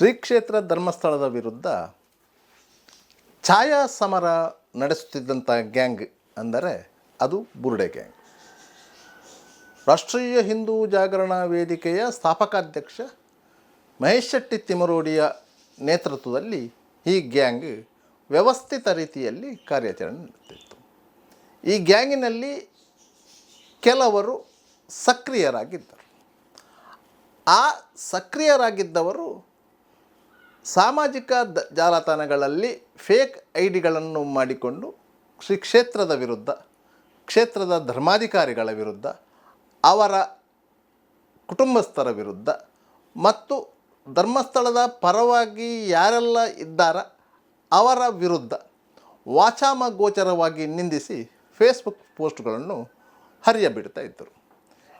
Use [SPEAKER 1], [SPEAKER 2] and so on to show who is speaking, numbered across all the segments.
[SPEAKER 1] ಶ್ರೀ ಕ್ಷೇತ್ರ ಧರ್ಮಸ್ಥಳದ ವಿರುದ್ಧ ಛಾಯಾ ಸಮರ ನಡೆಸುತ್ತಿದ್ದಂಥ ಗ್ಯಾಂಗ್ ಅಂದರೆ ಅದು ಬುರುಡೆ ಗ್ಯಾಂಗ್. ರಾಷ್ಟ್ರೀಯ ಹಿಂದೂ ಜಾಗರಣ ವೇದಿಕೆಯ ಸ್ಥಾಪಕಾಧ್ಯಕ್ಷ ಮಹೇಶ್ ಶೆಟ್ಟಿ ತಿಮರೋಡಿಯ ನೇತೃತ್ವದಲ್ಲಿ ಈ ಗ್ಯಾಂಗ್ ವ್ಯವಸ್ಥಿತ ರೀತಿಯಲ್ಲಿ ಕಾರ್ಯಾಚರಣೆ ನಡೆಸುತ್ತಿತ್ತು. ಈ ಗ್ಯಾಂಗಿನಲ್ಲಿ ಕೆಲವರು ಸಕ್ರಿಯರಾಗಿದ್ದರು. ಆ ಸಕ್ರಿಯರಾಗಿದ್ದವರು ಸಾಮಾಜಿಕ ಜಾಲತಾಣಗಳಲ್ಲಿ ಫೇಕ್ ಐಡಿಗಳನ್ನು ಮಾಡಿಕೊಂಡು ಶ್ರೀ ಕ್ಷೇತ್ರದ ವಿರುದ್ಧ, ಕ್ಷೇತ್ರದ ಧರ್ಮಾಧಿಕಾರಿಗಳ ವಿರುದ್ಧ, ಅವರ ಕುಟುಂಬಸ್ಥರ ವಿರುದ್ಧ ಮತ್ತು ಧರ್ಮಸ್ಥಳದ ಪರವಾಗಿ ಯಾರೆಲ್ಲ ಇದ್ದಾರ ಅವರ ವಿರುದ್ಧ ವಾಚಾಮಗೋಚರವಾಗಿ ನಿಂದಿಸಿ ಫೇಸ್ಬುಕ್ ಪೋಸ್ಟ್ಗಳನ್ನು ಹರಿಯಬಿಡ್ತಾ ಇದ್ದರು.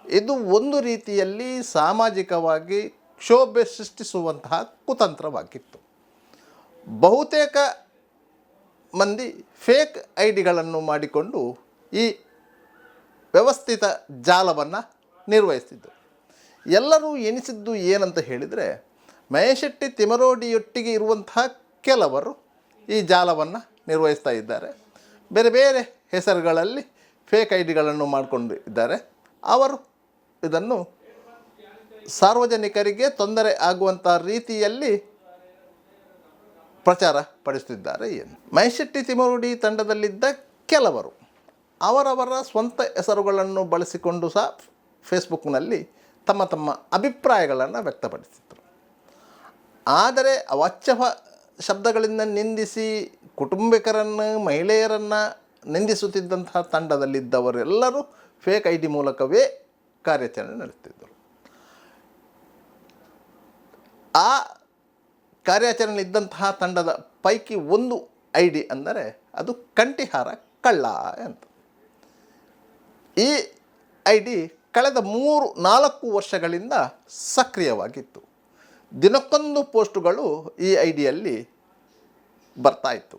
[SPEAKER 1] ಇದು ಒಂದು ರೀತಿಯಲ್ಲಿ ಸಾಮಾಜಿಕವಾಗಿ ಕ್ಷೋಭೆ ಸೃಷ್ಟಿಸುವಂತಹ ಕುತಂತ್ರವಾಗಿತ್ತು. ಬಹುತೇಕ ಮಂದಿ ಫೇಕ್ ಐಡಿಗಳನ್ನು ಮಾಡಿಕೊಂಡು ಈ ವ್ಯವಸ್ಥಿತ ಜಾಲವನ್ನು ನಿರ್ವಹಿಸ್ತಿದ್ದರು. ಎಲ್ಲರೂ ಎನಿಸಿದ್ದು ಏನಂತ ಹೇಳಿದರೆ, ಮಹೇಶ್ ಶೆಟ್ಟಿ ತಿಮರೋಡಿಯೊಟ್ಟಿಗೆ ಇರುವಂತಹ ಕೆಲವರು ಈ ಜಾಲವನ್ನು ನಿರ್ವಹಿಸ್ತಾ ಇದ್ದಾರೆ. ಬೇರೆ ಬೇರೆ ಹೆಸರುಗಳಲ್ಲಿ ಫೇಕ್ ಐಡಿಗಳನ್ನು ಮಾಡಿಕೊಂಡು ಇದ್ದಾರೆ. ಅವರು ಇದನ್ನು ಸಾರ್ವಜನಿಕರಿಗೆ ತೊಂದರೆ ಆಗುವಂಥ ರೀತಿಯಲ್ಲಿ ಪ್ರಚಾರ ಪಡಿಸುತ್ತಿದ್ದಾರೆ ಎಂದು. ಮಹೇಶ್ ಶೆಟ್ಟಿ ತಿಮರೋಡಿ ತಂಡದಲ್ಲಿದ್ದ ಕೆಲವರು ಅವರವರ ಸ್ವಂತ ಹೆಸರುಗಳನ್ನು ಬಳಸಿಕೊಂಡು ಸಹ ಫೇಸ್ಬುಕ್ನಲ್ಲಿ ತಮ್ಮ ತಮ್ಮ ಅಭಿಪ್ರಾಯಗಳನ್ನು ವ್ಯಕ್ತಪಡಿಸಿದರು. ಆದರೆ ಅವಾಚ್ಯ ಶಬ್ದಗಳಿಂದ ನಿಂದಿಸಿ ಕುಟುಂಬಿಕರನ್ನು, ಮಹಿಳೆಯರನ್ನು ನಿಂದಿಸುತ್ತಿದ್ದಂತಹ ತಂಡದಲ್ಲಿದ್ದವರೆಲ್ಲರೂ ಫೇಕ್ ಐ ಡಿ ಮೂಲಕವೇ ಕಾರ್ಯಾಚರಣೆ ನಡೆಸುತ್ತಿದ್ದರು. ಆ ಕಾರ್ಯಾಚರಣೆಯಲ್ಲಿದ್ದಂತಹ ತಂಡದ ಪೈಕಿ ಒಂದು ಐ ಡಿ ಅಂದರೆ ಅದು ಕಂಠಿಹಾರ ಕಳ್ಳ ಅಂತ. ಈ ಐ ಡಿ ಕಳೆದ 3-4 ವರ್ಷಗಳಿಂದ ಸಕ್ರಿಯವಾಗಿತ್ತು. ದಿನಕ್ಕೊಂದು ಪೋಸ್ಟುಗಳು ಈ ಐ ಡಿಯಲ್ಲಿ ಬರ್ತಾಯಿತ್ತು.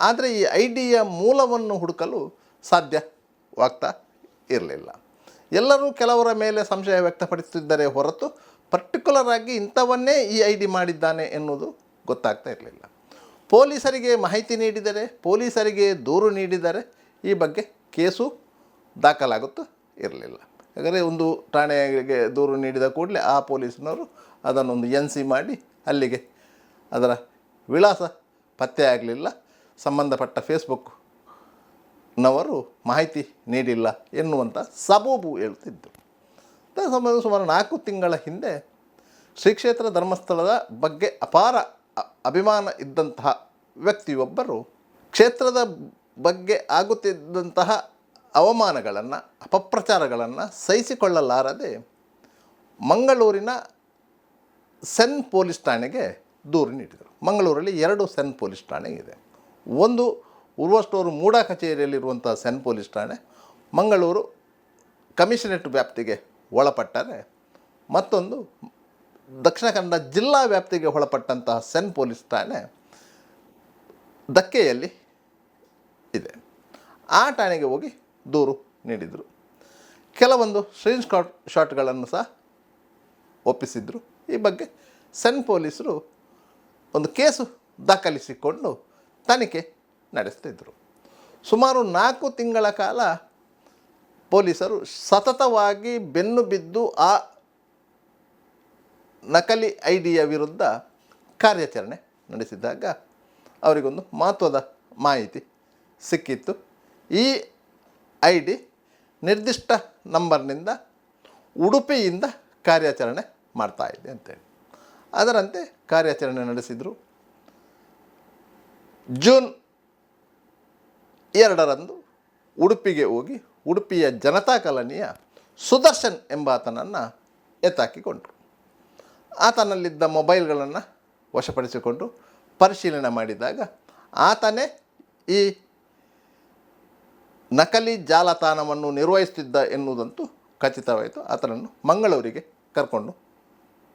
[SPEAKER 1] ಆದರೆ ಈ ಐ ಡಿಯ ಮೂಲವನ್ನು ಹುಡುಕಲು ಸಾಧ್ಯವಾಗ್ತಾ ಇರಲಿಲ್ಲ. ಎಲ್ಲರೂ ಕೆಲವರ ಮೇಲೆ ಸಂಶಯ ವ್ಯಕ್ತಪಡಿಸುತ್ತಿದ್ದರೆ ಹೊರತು ಪರ್ಟಿಕ್ಯುಲರ್ ಆಗಿ ಇಂಥವನ್ನೇ ಈ ಐ ಡಿ ಮಾಡಿದ್ದಾನೆ ಎನ್ನುವುದು ಗೊತ್ತಾಗ್ತಾ ಇರಲಿಲ್ಲ. ಪೊಲೀಸರಿಗೆ ಮಾಹಿತಿ ನೀಡಿದರೆ, ಪೊಲೀಸರಿಗೆ ದೂರು ನೀಡಿದರೆ ಈ ಬಗ್ಗೆ ಕೇಸು ದಾಖಲಾಗುತ್ತಾ ಇರಲಿಲ್ಲ. ಹಾಗಾದರೆ ಒಂದು ಠಾಣೆಗೆ ದೂರು ನೀಡಿದ ಕೂಡಲೇ ಆ ಪೊಲೀಸ್ನವರು ಅದನ್ನೊಂದು NC ಮಾಡಿ ಅಲ್ಲಿಗೆ ಅದರ ವಿಳಾಸ ಪತ್ತೆ ಆಗಲಿಲ್ಲ, ಸಂಬಂಧಪಟ್ಟ ಫೇಸ್ಬುಕ್ನವರು ಮಾಹಿತಿ ನೀಡಿಲ್ಲ ಎನ್ನುವಂಥ ಸಬೂಬು ಹೇಳ್ತಿದ್ದರು. ಸುಮಾರು 4 ತಿಂಗಳ ಹಿಂದೆ ಶ್ರೀ ಕ್ಷೇತ್ರ ಧರ್ಮಸ್ಥಳದ ಬಗ್ಗೆ ಅಪಾರ ಅಭಿಮಾನ ಇದ್ದಂತಹ ವ್ಯಕ್ತಿಯೊಬ್ಬರು ಕ್ಷೇತ್ರದ ಬಗ್ಗೆ ಆಗುತ್ತಿದ್ದಂತಹ ಅವಮಾನಗಳನ್ನು, ಅಪಪ್ರಚಾರಗಳನ್ನು ಸಹಿಸಿಕೊಳ್ಳಲಾರದೆ ಮಂಗಳೂರಿನ ಸೆನ್ ಪೊಲೀಸ್ ಠಾಣೆಗೆ ದೂರು ನೀಡಿದರು. ಮಂಗಳೂರಲ್ಲಿ 2 ಸೆನ್ ಪೊಲೀಸ್ ಠಾಣೆ ಇದೆ. ಒಂದು ಉರ್ವಷ್ಟೂರು ಮೂಡ ಕಚೇರಿಯಲ್ಲಿರುವಂಥ ಸೆನ್ ಪೊಲೀಸ್ ಠಾಣೆ ಮಂಗಳೂರು ಕಮಿಷನರೇಟ್ ವ್ಯಾಪ್ತಿಗೆ ಒಳಪಟ್ಟರೆ, ಮತ್ತೊಂದು ದಕ್ಷಿಣ ಕನ್ನಡ ಜಿಲ್ಲಾ ವ್ಯಾಪ್ತಿಗೆ ಒಳಪಟ್ಟಂತಹ ಸೆನ್ ಪೊಲೀಸ್ ಠಾಣೆ ಧಕ್ಕೆಯಲ್ಲಿ ಇದೆ. ಆ ಠಾಣೆಗೆ ಹೋಗಿ ದೂರು ನೀಡಿದರು. ಕೆಲವೊಂದು ಸ್ಕ್ರೀನ್ ಶಾಟ್ಗಳನ್ನು ಸಹ ಒಪ್ಪಿಸಿದರು. ಈ ಬಗ್ಗೆ ಸೆನ್ ಪೊಲೀಸರು ಒಂದು ಕೇಸು ದಾಖಲಿಸಿಕೊಂಡು ತನಿಖೆ ನಡೆಸ್ತಿದ್ದರು. ಸುಮಾರು 4 ತಿಂಗಳ ಕಾಲ ಪೊಲೀಸರು ಸತತವಾಗಿ ಬೆನ್ನು ಬಿದ್ದು ಆ ನಕಲಿ ಐ ಡಿಯ ವಿರುದ್ಧ ಕಾರ್ಯಾಚರಣೆ ನಡೆಸಿದಾಗ ಅವರಿಗೊಂದು ಮಹತ್ವದ ಮಾಹಿತಿ ಸಿಕ್ಕಿತ್ತು. ಈ ಐ ಡಿ ನಿರ್ದಿಷ್ಟ ನಂಬರ್ನಿಂದ ಉಡುಪಿಯಿಂದ ಕಾರ್ಯಾಚರಣೆ ಮಾಡ್ತಾಯಿದೆ ಅಂತೇಳಿ. ಅದರಂತೆ ಕಾರ್ಯಾಚರಣೆ ನಡೆಸಿದರು. ಜೂನ್ 2ರಂದು ಉಡುಪಿಗೆ ಹೋಗಿ ಉಡುಪಿಯ ಜನತಾ ಕಾಲನಿಯ ಸುದರ್ಶನ್ ಎಂಬಾತನನ್ನು ಎತ್ತಾಕಿಕೊಂಡರು. ಆತನಲ್ಲಿದ್ದ ಮೊಬೈಲ್ಗಳನ್ನು ವಶಪಡಿಸಿಕೊಂಡು ಪರಿಶೀಲನೆ ಮಾಡಿದಾಗ ಆತನೇ ಈ ನಕಲಿ ಜಾಲತಾಣವನ್ನು ನಿರ್ವಹಿಸುತ್ತಿದ್ದ ಎನ್ನುವುದಂತೂ ಖಚಿತವಾಯಿತು. ಆತನನ್ನು ಮಂಗಳೂರಿಗೆ ಕರ್ಕೊಂಡು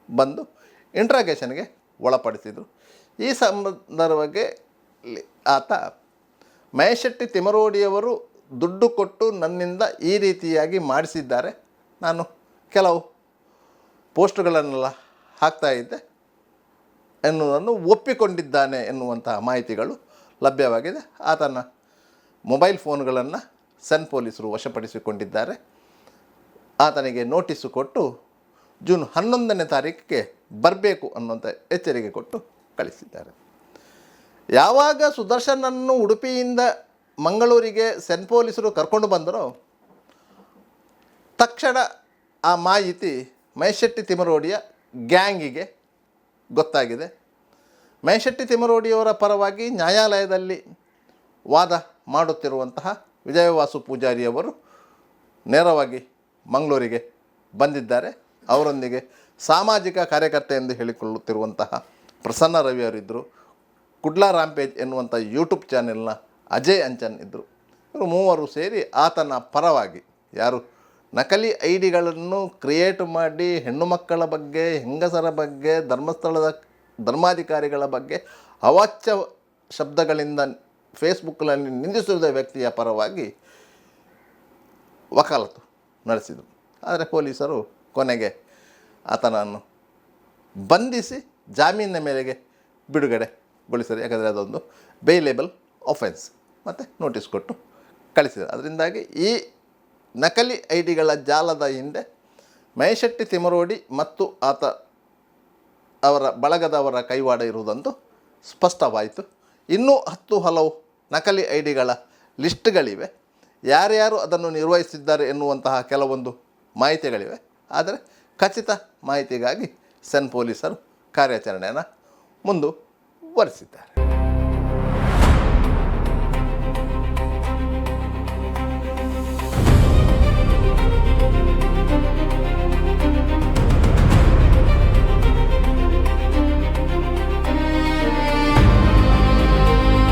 [SPEAKER 1] ಬಂದು ಇಂಟ್ರಾಗೇಷನ್ಗೆ ಒಳಪಡಿಸಿದರು. ಈ ಸಂದರ್ಭಕ್ಕೆ ಆತ ಮಹೇಶ್ ಶೆಟ್ಟಿ ತಿಮರೋಡಿಯವರು ದುಡ್ಡು ಕೊಟ್ಟು ನನ್ನಿಂದ ಈ ರೀತಿಯಾಗಿ ಮಾಡಿಸಿದ್ದಾರೆ, ನಾನು ಕೆಲವು ಪೋಸ್ಟ್ಗಳನ್ನೆಲ್ಲ ಹಾಕ್ತಾಯಿದ್ದೆ, ಎನ್ನುವುದನ್ನು ಒಪ್ಪಿಕೊಂಡಿದ್ದಾನೆ ಎನ್ನುವಂತಹ ಮಾಹಿತಿಗಳು ಲಭ್ಯವಾಗಿದೆ. ಆತನ ಮೊಬೈಲ್ ಫೋನ್ಗಳನ್ನು ಸನ್ ಪೊಲೀಸರು ವಶಪಡಿಸಿಕೊಂಡಿದ್ದಾರೆ. ಆತನಿಗೆ ನೋಟಿಸು ಕೊಟ್ಟು ಜೂನ್ 11ನೇ ತಾರೀಕಿಗೆ ಬರಬೇಕು ಅನ್ನುವಂಥ ಎಚ್ಚರಿಕೆ ಕೊಟ್ಟು ಕಳಿಸಿದ್ದಾರೆ. ಯಾವಾಗ ಸುದರ್ಶನನ್ನು ಉಡುಪಿಯಿಂದ ಮಂಗಳೂರಿಗೆ ಸೆನ್ ಪೊಲೀಸರು ಕರ್ಕೊಂಡು ಬಂದರೋ ತಕ್ಷಣ ಆ ಮಾಹಿತಿ ಮೈಶೆಟ್ಟಿ ತಿಮರೋಡಿಯ ಗ್ಯಾಂಗಿಗೆ ಗೊತ್ತಾಗಿದೆ. ಮೈಶೆಟ್ಟಿ ತಿಮರೋಡಿಯವರ ಪರವಾಗಿ ನ್ಯಾಯಾಲಯದಲ್ಲಿ ವಾದ ಮಾಡುತ್ತಿರುವಂತಹ ವಿಜಯವಾಸು ಪೂಜಾರಿಯವರು ನೇರವಾಗಿ ಮಂಗಳೂರಿಗೆ ಬಂದಿದ್ದಾರೆ. ಅವರೊಂದಿಗೆ ಸಾಮಾಜಿಕ ಕಾರ್ಯಕರ್ತೆ ಎಂದು ಹೇಳಿಕೊಳ್ಳುತ್ತಿರುವಂತಹ ಪ್ರಸನ್ನ ರವಿಯವರಿದ್ದರು. ಕುಡ್ಲಾ ರಾಂಪೇಜ್ ಎನ್ನುವಂಥ ಯೂಟ್ಯೂಬ್ ಚಾನೆಲ್ನ ಅಜಯ್ ಅಂಚನ್ ಇದ್ದರು. ಇವರು ಮೂವರು ಸೇರಿ ಆತನ ಪರವಾಗಿ ಯಾರು ನಕಲಿ ಐ ಡಿಗಳನ್ನು ಕ್ರಿಯೇಟ್ ಮಾಡಿ ಹೆಣ್ಣು ಮಕ್ಕಳ ಬಗ್ಗೆ, ಹೆಂಗಸರ ಬಗ್ಗೆ, ಧರ್ಮಸ್ಥಳದ ಧರ್ಮಾಧಿಕಾರಿಗಳ ಬಗ್ಗೆ ಅವಾಚ್ಯ ಶಬ್ದಗಳಿಂದ ಫೇಸ್ಬುಕ್ನಲ್ಲಿ ನಿಂದಿಸಿದ ವ್ಯಕ್ತಿಯ ಪರವಾಗಿ ವಕಾಲತ್ತು ನಡೆಸಿದರು. ಆದರೆ ಪೊಲೀಸರು ಕೊನೆಗೆ ಆತನನ್ನು ಬಂಧಿಸಿ ಜಾಮೀನಿನ ಮೇಲೆಗೆ ಬಿಡುಗಡೆಗೊಳಿಸಿದರು. ಯಾಕಂದರೆ ಅದೊಂದು ಬೇಲೇಬಲ್ ಒಫೆನ್ಸ್ ಮತ್ತು ನೋಟಿಸ್ ಕೊಟ್ಟು ಕಳಿಸಿದರು. ಅದರಿಂದಾಗಿ ಈ ನಕಲಿ ಐ ಡಿಗಳ ಜಾಲದ ಹಿಂದೆ ಮೈಶೆಟ್ಟಿ ತಿಮರೋಡಿ ಮತ್ತು ಅವರ ಬಳಗದವರ ಕೈವಾಡ ಇರುವುದಂತೂ ಸ್ಪಷ್ಟವಾಯಿತು. ಇನ್ನೂ 10 ಹಲವು ನಕಲಿ ಐ ಡಿಗಳ ಲಿಸ್ಟ್ಗಳಿವೆ. ಯಾರ್ಯಾರು ಅದನ್ನು ನಿರ್ವಹಿಸಿದ್ದಾರೆ ಎನ್ನುವಂತಹ ಕೆಲವೊಂದು ಮಾಹಿತಿಗಳಿವೆ. ಆದರೆ ಖಚಿತ ಮಾಹಿತಿಗಾಗಿ ಸೆನ್ ಪೊಲೀಸರು ಕಾರ್ಯಾಚರಣೆಯನ್ನು ಮುಂದುವರಿಸಿದ್ದಾರೆ.